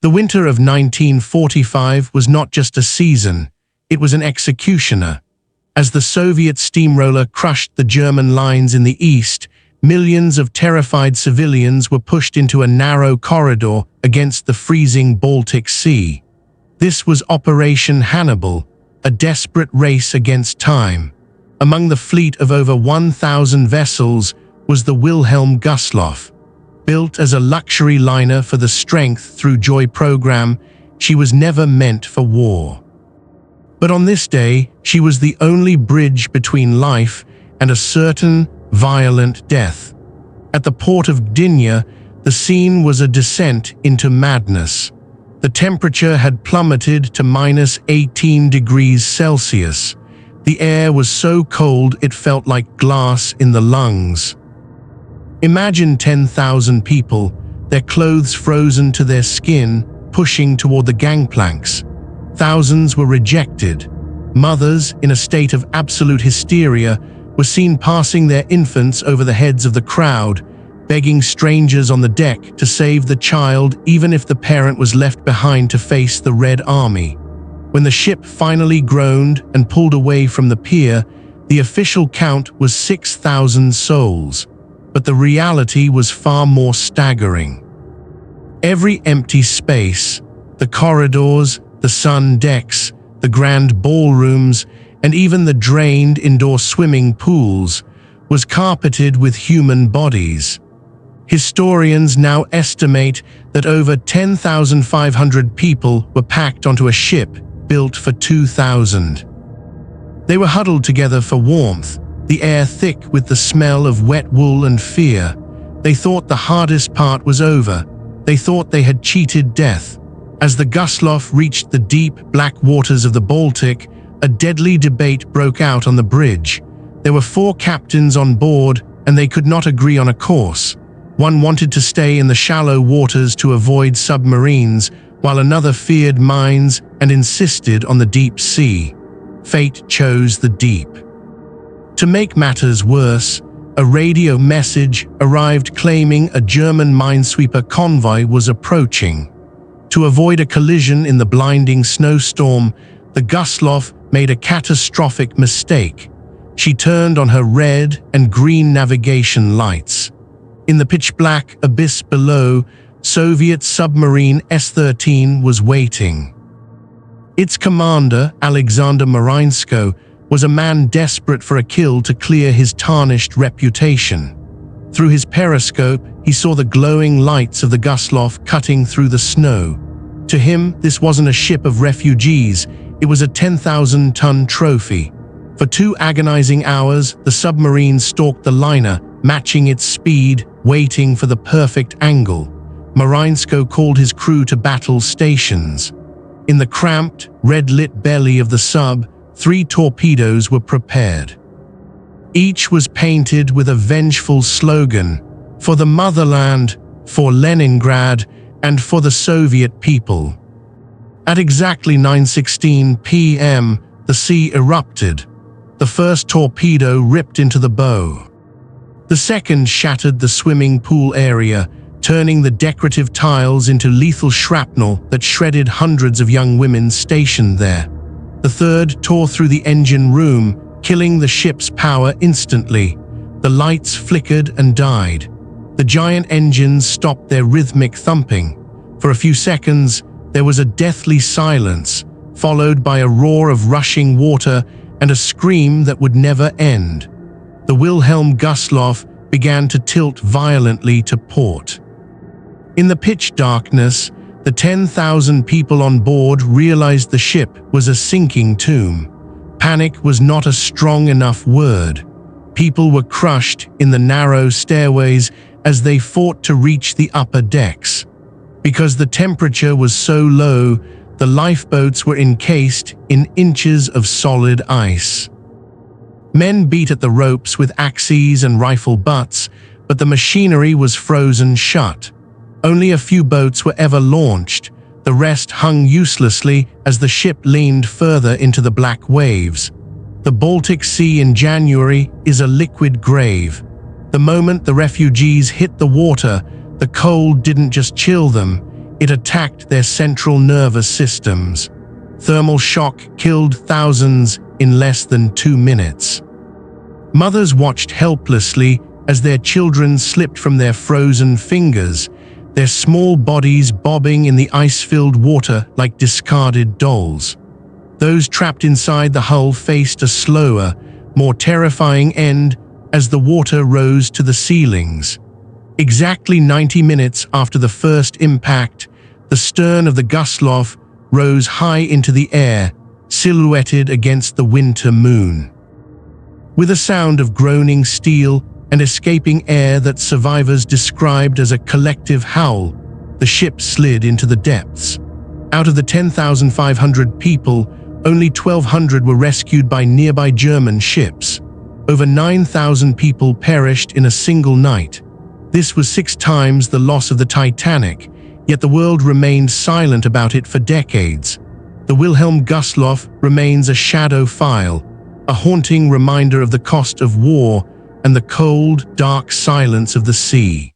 The winter of 1945 was not just a season, it was an executioner. As the Soviet steamroller crushed the German lines in the east, millions of terrified civilians were pushed into a narrow corridor against the freezing Baltic Sea. This was Operation Hannibal, a desperate race against time. Among the fleet of over 1,000 vessels was the Wilhelm Gustloff. Built as a luxury liner for the Strength Through Joy program, she was never meant for war. But on this day, she was the only bridge between life and a certain violent death. At the port of Gdynia, the scene was a descent into madness. The temperature had plummeted to -18 degrees Celsius. The air was so cold it felt like glass in the lungs. Imagine 10,000 people, their clothes frozen to their skin, pushing toward the gangplanks. Thousands were rejected. Mothers, in a state of absolute hysteria, were seen passing their infants over the heads of the crowd, begging strangers on the deck to save the child even if the parent was left behind to face the Red Army. When the ship finally groaned and pulled away from the pier, the official count was 6,000 souls. But the reality was far more staggering. Every empty space, the corridors, the sun decks, the grand ballrooms, and even the drained indoor swimming pools, was carpeted with human bodies. Historians now estimate that over 10,500 people were packed onto a ship built for 2,000. They were huddled together for warmth, the air thick with the smell of wet wool and fear. They thought the hardest part was over. They thought they had cheated death. As the Gustloff reached the deep, black waters of the Baltic, a deadly debate broke out on the bridge. There were 4 captains on board, and they could not agree on a course. One wanted to stay in the shallow waters to avoid submarines, while another feared mines and insisted on the deep sea. Fate chose the deep. To make matters worse, a radio message arrived claiming a German minesweeper convoy was approaching. To avoid a collision in the blinding snowstorm, the Gustloff made a catastrophic mistake. She turned on her red and green navigation lights. In the pitch-black abyss below, Soviet submarine S-13 was waiting. Its commander, Alexander Marinsko, was a man desperate for a kill to clear his tarnished reputation. Through his periscope, he saw the glowing lights of the Gustloff cutting through the snow. To him, this wasn't a ship of refugees, it was a 10,000-ton trophy. For 2 agonizing hours, the submarine stalked the liner, matching its speed, waiting for the perfect angle. Marinsko called his crew to battle stations. In the cramped, red-lit belly of the sub, 3 torpedoes were prepared. Each was painted with a vengeful slogan, "For the motherland, for Leningrad, and for the Soviet people." At exactly 9:16 p.m., the sea erupted. The first torpedo ripped into the bow. The second shattered the swimming pool area, turning the decorative tiles into lethal shrapnel that shredded hundreds of young women stationed there. The third tore through the engine room, killing the ship's power instantly. The lights flickered and died. The giant engines stopped their rhythmic thumping. For a few seconds, there was a deathly silence, followed by a roar of rushing water and a scream that would never end. The Wilhelm Gustloff began to tilt violently to port. In the pitch darkness, the 10,000 people on board realized the ship was a sinking tomb. Panic was not a strong enough word. People were crushed in the narrow stairways as they fought to reach the upper decks. Because the temperature was so low, the lifeboats were encased in inches of solid ice. Men beat at the ropes with axes and rifle butts, but the machinery was frozen shut. Only a few boats were ever launched. The rest hung uselessly as the ship leaned further into the black waves. The Baltic Sea in January is a liquid grave. The moment the refugees hit the water, the cold didn't just chill them, It attacked their central nervous systems. Thermal shock killed thousands in less than 2 minutes. Mothers watched helplessly as their children slipped from their frozen fingers, their small bodies bobbing in the ice-filled water like discarded dolls. Those trapped inside the hull faced a slower, more terrifying end as the water rose to the ceilings. Exactly 90 minutes after the first impact, the stern of the Gustloff rose high into the air, silhouetted against the winter moon. With a sound of groaning steel and escaping air that survivors described as a collective howl, the ship slid into the depths. Out of the 10,500 people, only 1,200 were rescued by nearby German ships. Over 9,000 people perished in a single night. This was 6 times the loss of the Titanic, yet the world remained silent about it for decades. The Wilhelm Gustloff remains a shadow file, a haunting reminder of the cost of war and the cold, dark silence of the sea.